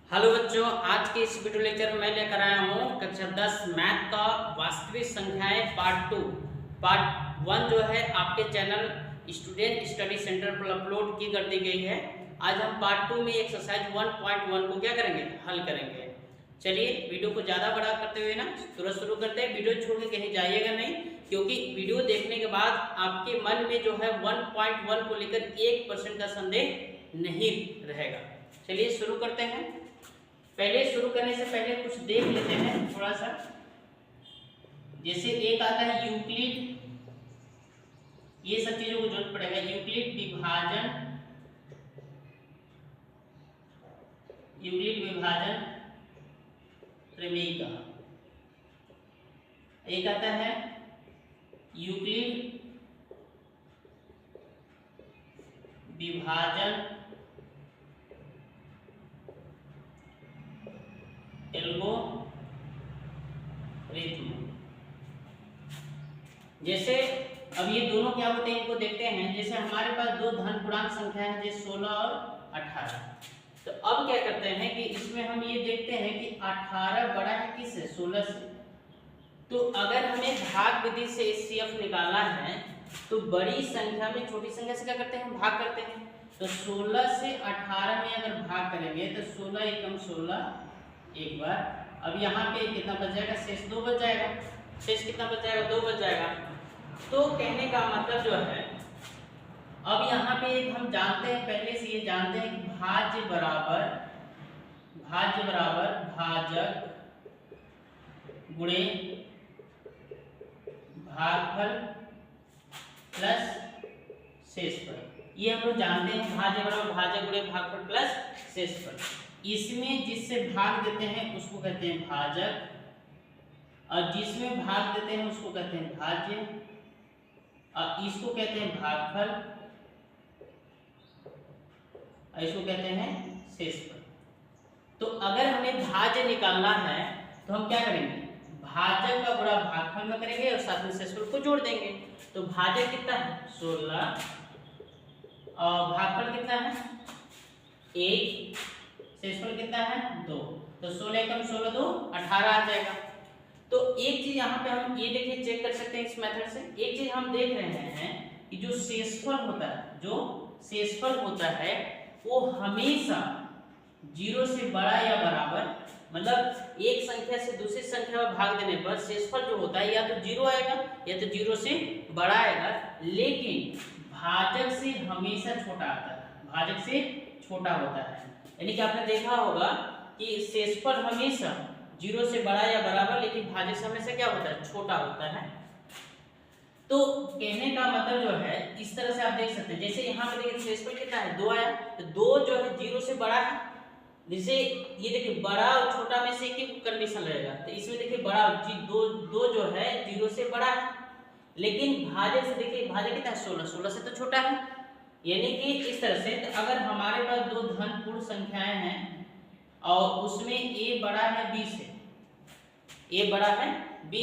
Hello बच्चों, आज के इस वीडियो लेक्चर में मैं लेकर आया हूँ कक्षा 10 मैथ का वास्तविक संख्याएं पार्ट 1 जो है आपके चैनल स्टूडेंट स्टडी सेंटर पर अपलोड की कर दी गई है। आज हम पार्ट 2 में एक्सरसाइज 1.1 को क्या करेंगे, हल करेंगे। चलिए वीडियो को ज़्यादा बड़ा करते हुए ना तुरंत शुरू करते हैं। वीडियो छोड़ के कहीं जाइएगा नहीं, क्योंकि वीडियो देखने के बाद आपके मन में जो है 1.1 को लेकर 1% का संदेह नहीं रहेगा। चलिए शुरू करते हैं। पहले शुरू करने से पहले कुछ देख लेते हैं थोड़ा सा। जैसे एक आता है यूक्लिड, ये सब चीजों को जरूरत पड़ेगा। यूक्लिड विभाजन प्रमेय। एक आता है यूक्लिड विभाजन एल्गोरिथम। जैसे अब ये दोनों क्या होते हैं इनको देखते हैं। जैसे हमारे पास दो धन पूर्णांक संख्या है, जैसे 16 और 18। तो अब क्या करते हैं कि इसमें हम ये देखते हैं कि 18 बड़ा है किससे, 16 से। तो अगर हमें भाग विधि से HCF निकालना है तो बड़ी संख्या में छोटी संख्या से क्या करते हैं, भाग करते हैं। तो 16 से 18 में अगर भाग करेंगे तो 16 एकम 16 एक बार। अब यहाँ पे कितना बच जाएगा, शेष 2 बच जाएगा। शेष कितना बच जाएगा, 2 बच जाएगा। तो कहने का मतलब जो है, अब यहाँ पे हम जानते हैं, पहले से ये जानते हैं कि भाज्य बराबर भाजक गुणे भागफल प्लस शेषफल। ये हम लोग जानते हैं, भाज्य बराबर भाजक गुणे भागफल प्लस शेषफल। इसमें जिससे भाग देते हैं उसको कहते हैं भाजक, और जिसमें भाग देते हैं उसको कहते हैं भाज्य, और इसको कहते हैं भागफल, और इसको कहते हैं शेषफल। तो अगर हमें भाज्य निकालना है तो हम क्या करेंगे, भाजक का गुणा भागफल में करेंगे और साथ में शेषफल को जोड़ देंगे। तो भाजक कितना है, 16, और भागफल कितना है, 1, शेषफल कितना है, 2। तो 16 कम 16 2 18 आ जाएगा। तो एक चीज यहाँ पे हम ये देखिए चेक कर सकते हैं इस मेथड से। एक चीज हम देख रहे हैं कि जो शेषफल होता है वो हमेशा 0 से बड़ा या बराबर, मतलब एक संख्या से दूसरी संख्या में भाग देने पर शेषफल जो होता है या तो 0 आएगा या तो 0 से बड़ा आएगा, लेकिन भाजक से हमेशा छोटा आता है, भाजक से छोटा होता है। यानी कि आपने देखा होगा कि शेषफल हमेशा 0 से बड़ा या बराबर, लेकिन भाजक से हमेशा क्या होता है, छोटा होता है। तो कहने का मतलब जो है इस तरह से आप देख सकते हैं। जैसे यहाँ पे देखिए शेषफल कितना है, 2 आया। तो 2 जो है 0 से बड़ा है। जैसे ये देखिए बड़ा और छोटा में से एक ही कंडीशन रहेगा। तो इसमें देखिए बड़ा दो जो है 0 से बड़ा है, लेकिन भाजक से देखिए भाजक कितना है, 16 से तो छोटा है। यानी कि इस तरह से अगर हमारे पास दो धन पूर्ण संख्याएं हैं और उसमें a बड़ा है b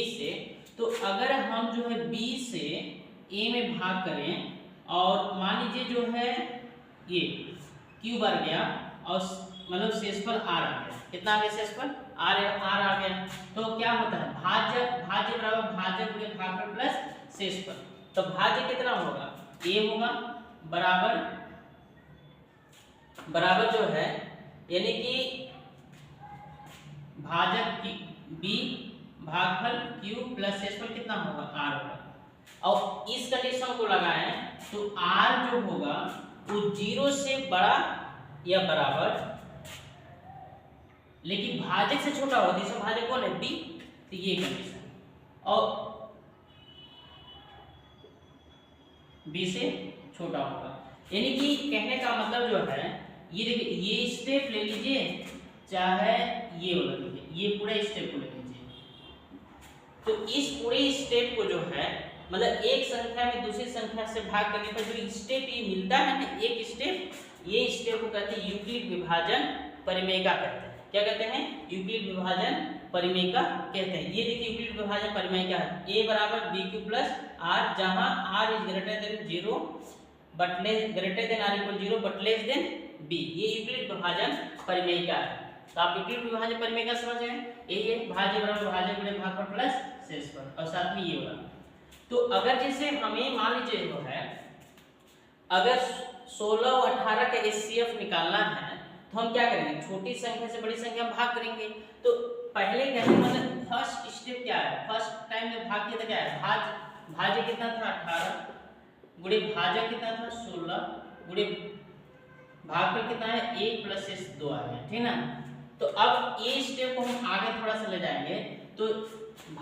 से, तो अगर हम जो है b से a में भाग करें और मान लीजिए जो है ये q बार गया और मतलब शेषफल r आ गया। कितना आ गया, शेषफल r आ गया। तो क्या होता है, भाज्य बराबर भाजक गुणे भागफल प्लस शेषफल। तो भाज्य कितना होगा, a होगा बराबर जो है, यानी कि भाजक b भागफल q प्लस शेषफल कितना होगा, r होगा। और इस कंडीशन को लगाएं तो r जो होगा वो 0 से बड़ा या बराबर, लेकिन भाजक से छोटा होगा। जिसमें भाजक कौन है, b। तो ये कंडीशन, और b से छोटा होगा। यानी कि कहने का मतलब जो है, ये देखिए ये स्टेप ले लीजिए, चाहे ये वाला लीजिए, ये पूरा स्टेप को ले लीजिए। तो इस पूरे स्टेप को जो है, मतलब एक संख्या में दूसरी संख्या से भाग करने पर जो स्टेप ये मिलता है ना, एक स्टेप, ये स्टेप को कहते हैं यूक्लिड विभाजन परिमेयिका कहते हैं। क्या कहते हैं, यूक्लिड विभाजन परिमेयिका कहते हैं। ये देखिए यूक्लिड विभाजन परिमेयिका है, a बराबर bq प्लस r, जहां r is greater than 0 but less greater than r equal 0 but less than b। ये यूक्लिड विभाजन परिमेयिका है। तो आप यूक्लिड विभाजन परिमेय का समझ गए, यही है भाज्य बराबर भाजक गुणे भागफल प्लस शेषफल और साथ में ये वाला। तो अगर जैसे हमें मान लीजिए जो है अगर 16 और 18 का एचसीएफ निकालना है तो हम क्या करेंगे, छोटी संख्या से बड़ी संख्या में भाग करेंगे। तो पहले कहने मतलब फर्स्ट स्टेप क्या है, फर्स्ट टाइम जब भाग किया था क्या है, भाज्य कितना था 18 गुणे भाजक कितना था 16 गुणे भागफल कितना है 1 प्लस शेष 2 आ गया, ठीक ना। तो अब ये स्टेप को हम आगे थोड़ा सा ले जाएंगे। तो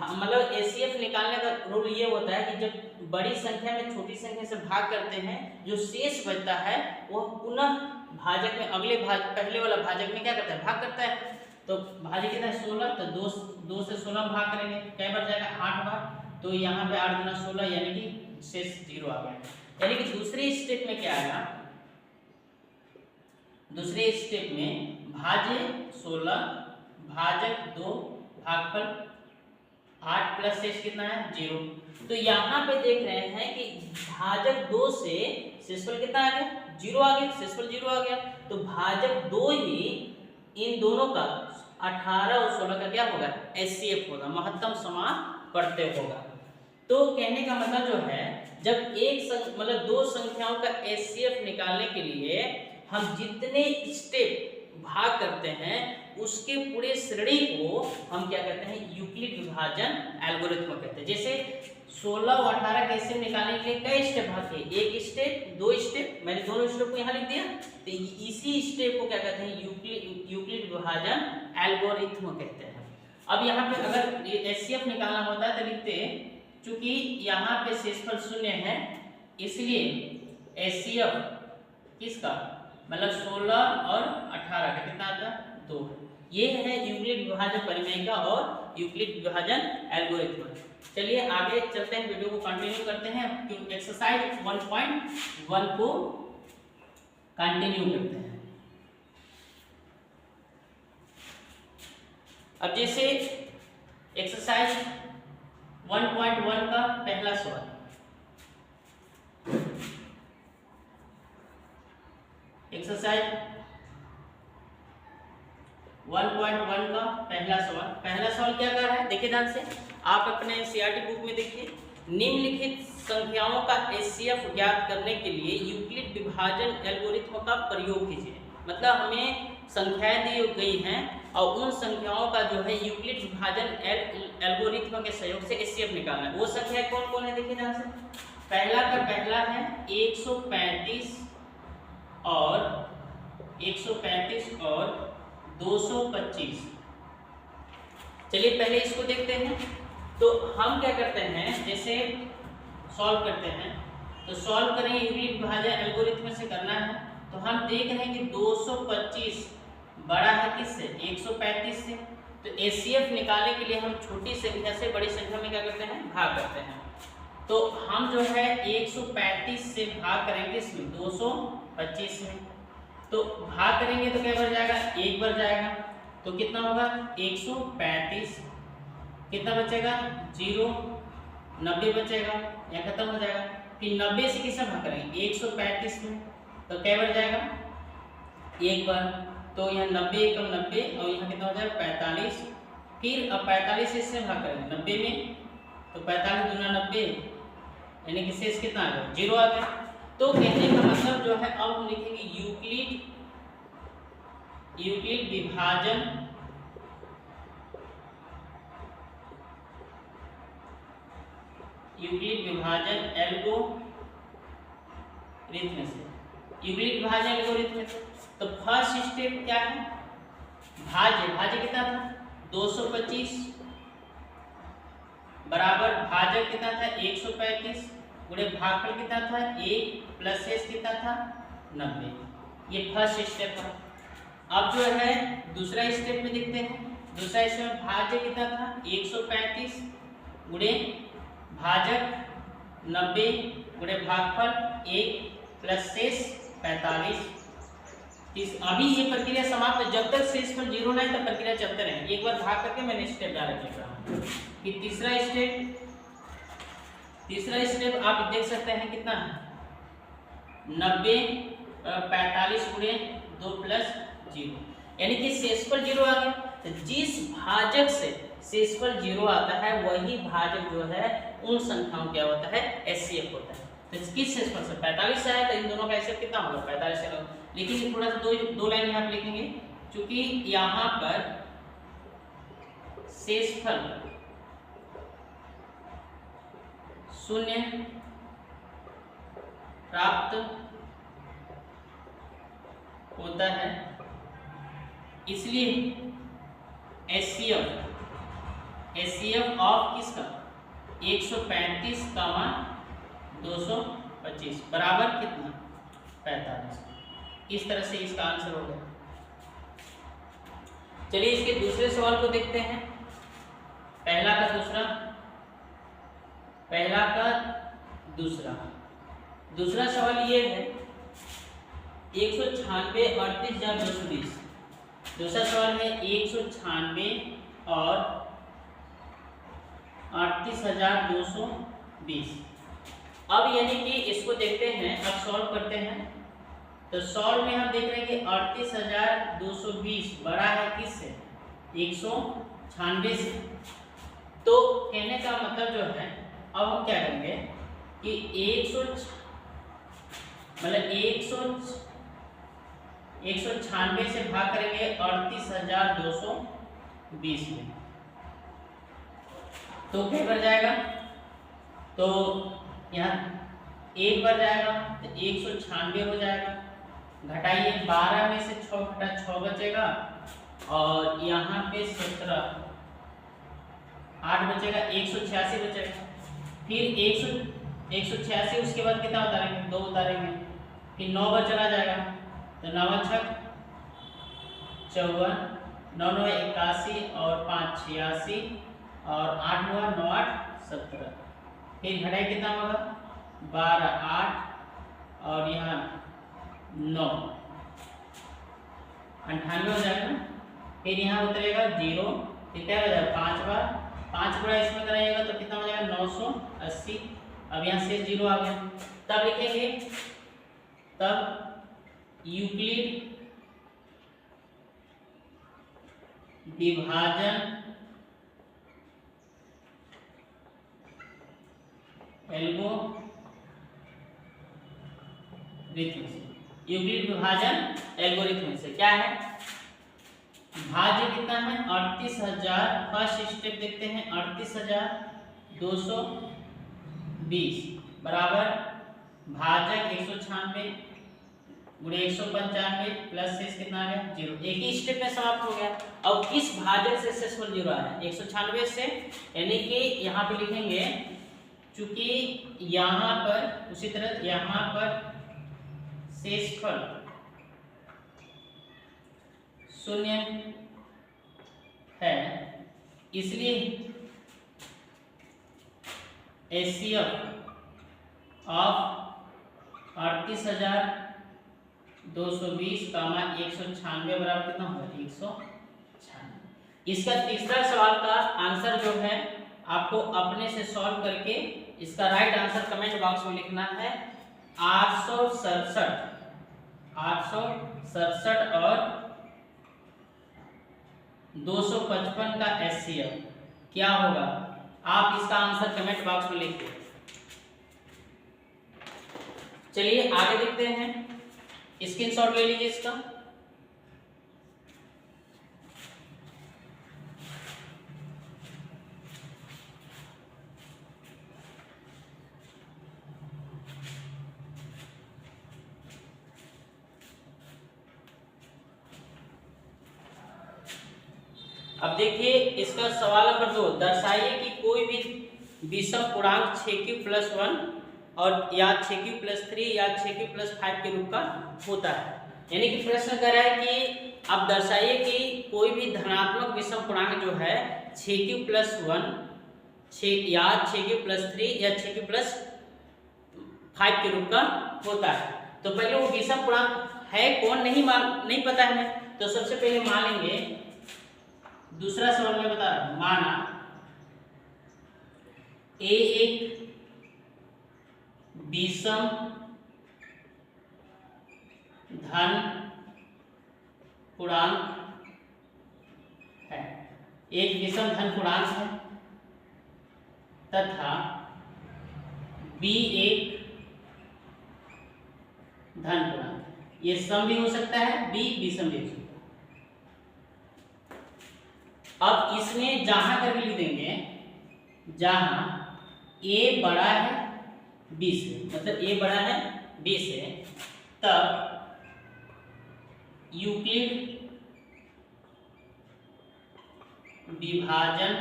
मतलब एचसीएफ निकालने का रूल ये होता है कि जब बड़ी संख्या में छोटी संख्या से भाग करते हैं जो शेष बचता है वह पुनः भाजक में अगले पहले वाला भाजक में क्या करता है, भाग करता है। तो भाजक कितना है 16, तो 2 से 16 भाग करेंगे, क्या बच जाएगा 8 बार। तो यहाँ पे 8 गुना 16 यानी कि शेष 0 आ गया। यानी कि दूसरे स्टेप में क्या आएगा, दूसरे स्टेप में भाज्य 16 भाजक 2 भागफल 8 प्लस शेष कितना है 0। तो यहाँ पे देख रहे हैं कि भाजक 2 से शेषफल कितना आ गया 0 आ गया, शेषफल 0 आ गया। तो भाजक 2 ही इन दोनों का 18 और 16 का क्या होगा एचसीएफ होगा, महत्तम समापवर्त्य होगा। तो कहने का मतलब जो है जब मतलब दो संख्याओं का एचसीएफ निकालने के लिए हम जितने स्टेप भाग करते हैं उसके पूरे श्रेणी को हम क्या कहते हैं यूक्लिड विभाजन एल्गोरिथम कहते हैं। जैसे 16 और 18 के एचसीएफ निकालने के लिए कई स्टेप भाग किए, एक स्टेप 2 स्टेप, मैंने दोनों स्टेप को यहाँ लिख दिया। तो इसी स्टेप को क्या कहते हैं यूक्लिड विभाजन एल्गोरिथम कहते हैं। अब यहाँ पे अगर एचसीएफ निकालना होता है तो लिखते चूंकि यहाँ पे शेषफल 0 है इसलिए एचसीएफ किसका मतलब 16 और 18 का कितना आता है 2। ये है यूक्लिड विभाजन परिमेय का और यूक्लिड विभाजन एल्गोरिथम। चलिए आगे चलते हैं, वीडियो को कंटिन्यू करते हैं, एक्सरसाइज 1.1 को कंटिन्यू करते हैं। अब जैसे एक्सरसाइज 1.1 का पहला सवाल, एक्सरसाइज 1.1 का पहला सवाल क्या कर रहा है देखिए ध्यान से। आप अपने सीआरटी बुक में देखिए, निम्नलिखित संख्याओं का एचसीएफ ज्ञात करने के लिए यूक्लिड विभाजन एल्गोरिथम का प्रयोग कीजिए। मतलब हमें संख्याएं दी गई हैं और उन संख्याओं का जो है यूक्लिड विभाजन एल्गोरिथम के सहयोग से एचसीएफ निकालना है। वो संख्याएं कौन कौन है देखिए ध्यान से। पहला का पहला है 135 और 225। चलिए पहले इसको देखते हैं। तो हम क्या करते हैं जैसे सॉल्व करते हैं, तो सॉल्व करेंगे यूक्लिड विभाजन एल्गोरिथम से करना है। तो हम देख रहे हैं कि 225 बड़ा है किससे 135 से। तो एचसीएफ निकालने के लिए हम छोटी संख्या से बड़ी संख्या में क्या करते हैं भाग करते हैं। तो हम जो है 135 से भाग करेंगे इसमें 225 में, तो भाग करेंगे तो क्या बढ़ जाएगा 1 बढ़ जाएगा। तो कितना होगा 135, कितना बचेगा 0, 90 बचेगा या खत्म हो जाएगा। फिर 90 से किससे भाग करेंगे 135 में, तो क्या बढ़ जाएगा 1 बार। तो यहाँ 90 कम 90 और यहाँ कितना हो जाएगा 45। फिर अब 45 से इससे भाग करेंगे 90 में, तो 45 दूना 90 यानी कि शेष कितना आ गया 0 आ गया। तो कहने का मतलब जो है अब हम लिखेंगे यूक्लिड विभाजन एल्गोरिथम से, यूक्लिड विभाजन एल्गोरिथम। तो फर्स्ट स्टेप क्या है भाज्य कितना था 225 बराबर भाजक कितना था 135 गुणे भागफल कितना था 1 प्लस शेष कितना था 90। ये फर्स्ट स्टेप है। अब जो है दूसरा स्टेप में देखते हैं। दूसरा स्टेप में भाज्य कितना था 135 गुणे भाजक 90 गुणे भागफल 1 प्लस शेष 45। अभी ये प्रक्रिया समाप्त है, जब तक शेषफल 0 नहीं तब प्रक्रिया चलते रहे। एक बार भाग करके मैंने स्टेप डाल रखा है। फिर तीसरा स्टेप आप देख सकते हैं कितना है 90 45 गुणे 2 प्लस 0। यानी कि शेषफल 0 आ गया। तो जिस भाजक से शेषफल 0 आता है वही भाजक जो है उन संख्याओं क्या होता है, एचसीएफ होता है। तो किस शेषफल से 45 से आया, तो इन दोनों का एचसीएफ कितना होगा, 45 से होगा। लेकिन थोड़ा सा दो लाइन यहाँ पे लिखेंगे, क्योंकि यहाँ पर शेषफल 0 प्राप्त होता है, इसलिए एचसीएफ ऑफ किसका 135, 225 बराबर कितना 45। इस तरह से इसका आंसर हो गया। चलिए इसके दूसरे सवाल को देखते हैं। पहला का दूसरा सवाल ये है 196 38 या 220। दूसरा सवाल है 196 और 38,220। अब यानी कि इसको देखते हैं, अब सॉल्व करते हैं। तो सॉल्व में हम देख रहे हैं कि 38,220 बड़ा है किससे, 196 से। तो कहने का मतलब जो है, अब हम क्या करेंगे कि 196 से भाग करेंगे 38,220 में, तो क्या बढ़ जाएगा, तो यहाँ 1 बढ़ जाएगा तो 196 हो जाएगा। घटाइए 12 में से 6 घटा 6 बचेगा, और यहाँ पे 17 8 बचेगा, 186 बचेगा। फिर 186 उसके बाद कितना उतारेंगे, 2 उतारेंगे, फिर 9 बार चला जाएगा, तो 9 छक 54, 9 9 81 और 5 86 और 8 9 9 8 17। फिर घटाई कितना होगा, 12 8 और यहाँ 9 98 हो जाएगा ना। फिर यहाँ उतरेगा 0, फिर क्या हो जाएगा 5 बार, 5 गुणा इसमें कराइएगा तो कितना हो जाएगा 980। अब यहाँ से 0 आ गया, तब लिखेंगे, तब यूक्लिड विभाजन एल्गोरिथम से क्या है, भाज्य कितना है 38,000। फर्स्ट स्टेप देखते हैं, 38,220 बराबर भाजक 196 गुणे 195 प्लस शेष कितना आ गया 0। एक ही स्टेप में समाप्त हो गया। अब किस भाजक से शेषफल 0 आया, 196 से, यानी कि यहाँ पे लिखेंगे, चूंकि यहाँ पर उसी तरह यहाँ पर शेषफल 0 है, इसलिए एचसीएफ ऑफ 38,220 196 बराबर कितना होगा 196। इसका तीसरा सवाल का आंसर जो है आपको अपने से सॉल्व करके इसका राइट आंसर कमेंट बॉक्स में लिखना है। 867 और 255 का एचसीएफ क्या होगा, आप इसका आंसर कमेंट बॉक्स में लिखिए। चलिए आगे देखते हैं, स्क्रीनशॉट ले लीजिए इसका। अब देखिए इसका सवाल नंबर 2, दर्शाइए कि कोई भी विषम पूर्णांक 6q+1 और या 6q+3 या 6q+5 के रूप का होता है। यानी कि प्रश्न कर रहा है कि आप दर्शाइए कि कोई भी धनात्मक विषम पूर्णांक जो है 6q+1 या 6q+3 या 6q+5 के रूप का होता है। तो पहले वो विषम पूर्णांक है कौन नहीं पता है हमें, तो सबसे पहले मान लेंगे, दूसरा सवाल में बता रहा हूं, माना ए एक विषम धन पूर्णांक एक विषम धन पूर्णांक है तथा b एक धन पूर्णांक है। ये सम भी हो सकता है, b विषम भी हो सकता है। अब इसमें जहां करके लिख देंगे जहां a बड़ा है b से, मतलब a बड़ा है b से, तब यूक्लिड विभाजन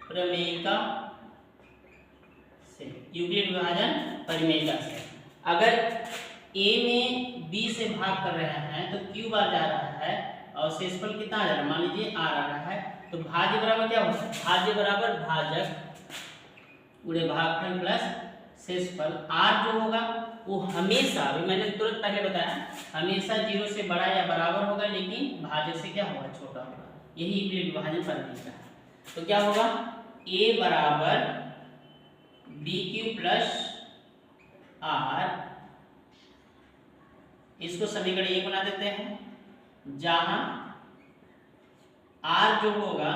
प्रमेयिका से, यूक्लिड विभाजन प्रमेयिका से अगर a में b से भाग कर रहे हैं तो q बार जा रहा है और शेषफल कितना आ जा रहा है, मान लीजिए r आ रहा है, तो भाज्य बराबर क्या होगा, भाज्य बराबर भाजक गुणे भागफल प्लस शेषफल। r जो होगा वो हमेशा, अभी मैंने तुरंत पहले बताया, हमेशा 0 से बड़ा या बराबर होगा, लेकिन भाज्य से क्या होगा, छोटा होगा। यही यूक्लिड विभाजन प्रमेय है। तो क्या होगा, a बराबर bq प्लस r, इसको समीकरण 1 बना देते हैं, जहां r जो होगा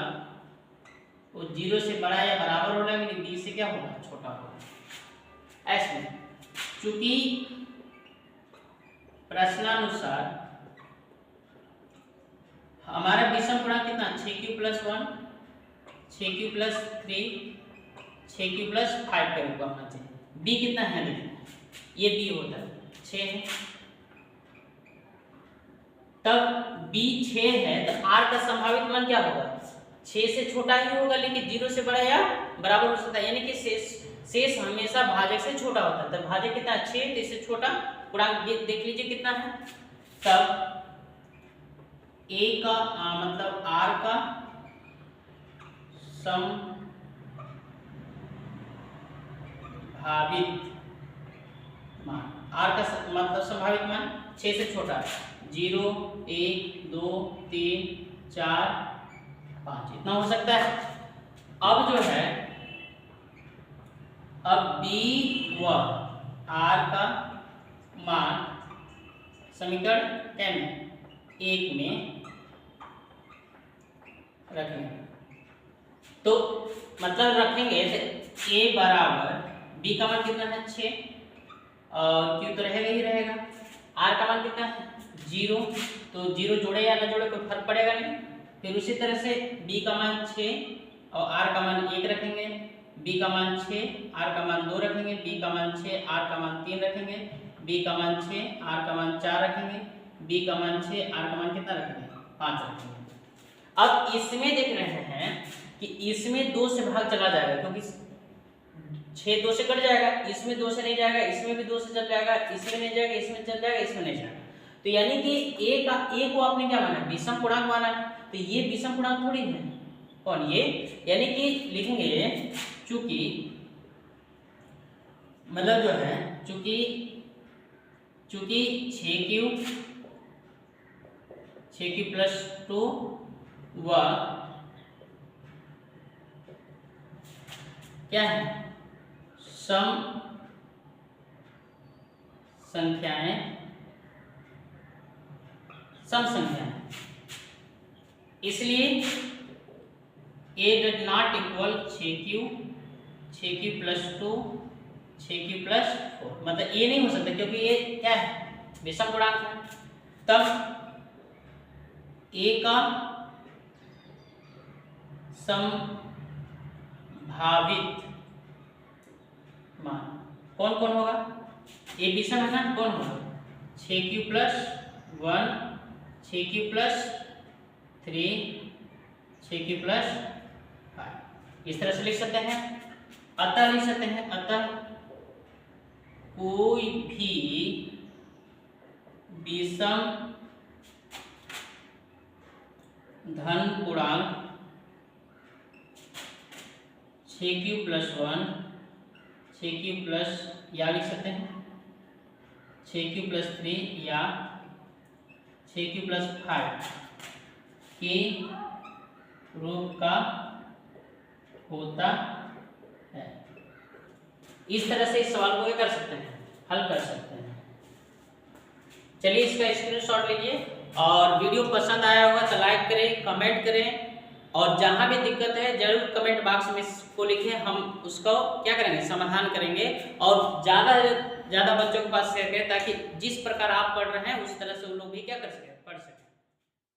वो 0 से बड़ा या बराबर होगा, लेकिन b से क्या होगा, छोटा होगा। ऐसे चूंकि प्रश्नानुसार हमारा विषम पूर्णांक कितना, 6q plus 1, 6q plus 3, 6q plus 5 का रूप होना चाहिए। b कितना है, ये b होता है 6 है, तब b 6 है तो r का संभावित मान क्या होगा, 6 से छोटा ही होगा, लेकिन 0 से बड़ा या बराबर हो सकता है, यानी कि शेष हमेशा भाजक से छोटा होता है। तब भाजक कितना, 6, तो इससे छोटा पूर्णांक देख लीजिए कितना है, तब a का मतलब r का संभावित मान, r का मतलब संभावित मान 6 से छोटा, 0, 1, 2, 3, 4, 5 इतना हो सकता है। अब जो है, अब b व r का मान समीकरण क्या में, 1 में रखेंगे, तो मतलब रखेंगे तो a बराबर b का मान कितना है, 6, और q तो रहेगा ही रहेगा, r का मान कितना है, 0, तो 0 जोड़े या ना जोड़े कोई फर्क पड़ेगा नहीं। फिर उसी तरह से b का मान 6 और r का मान 1 रखेंगे, b का मान 6, r का मान 2 रखेंगे, b का मान 6, r का मान 3 रखेंगे, b का मान 6, r का मान 4 रखेंगे, b का मान 6, r का मान कितना रखेंगे, 5 रखेंगे। अब इसमें देख रहे हैं कि इसमें 2 से भाग चला जाएगा, क्योंकि 6 2 से कट जाएगा, इसमें 2 से नहीं जाएगा, इसमें भी 2 से चल जाएगा, इसमें नहीं जाएगा, इसमें चल जाएगा, इसमें नहीं जाएगा। तो यानी कि a को आपने क्या माना, विषम पूर्णांक माना, तो ये विषम पूर्णांक थोड़ी है, कौन ये, यानी कि लिखेंगे चूंकि मतलब जो है, चूंकि 6q प्लस 2 व क्या है, सम संख्याएं, इसलिए a does not equal 6q plus 2, 6q plus 4, मतलब a नहीं हो सकता, क्योंकि ये क्या है, विषम पूर्णांक है। तब a का संभावित मान कौन कौन होगा, a विषम है ना, कौन होगा, 6q plus 1, 6q plus 3, 6q plus 5, इस तरह से लिख सकते हैं। अतः लिख सकते हैं, अतः कोई भी विषम धन पूर्णांक 6q प्लस 1, 6q प्लस, या लिख सकते हैं 6q प्लस 3 या 6q प्लस 5 के रूप का होता है। इस तरह से इस सवाल को क्या कर सकते हैं, हल कर सकते हैं। चलिए इसका स्क्रीनशॉट लीजिए और वीडियो पसंद आया होगा तो लाइक करें, कमेंट करें, और जहाँ भी दिक्कत है जरूर कमेंट बॉक्स में इसको लिखें, हम उसको क्या करेंगे, समाधान करेंगे और ज़्यादा बच्चों के पास शेयर करें, ताकि जिस प्रकार आप पढ़ रहे हैं उस तरह से उन लोग भी क्या कर सकें, पढ़ सकें।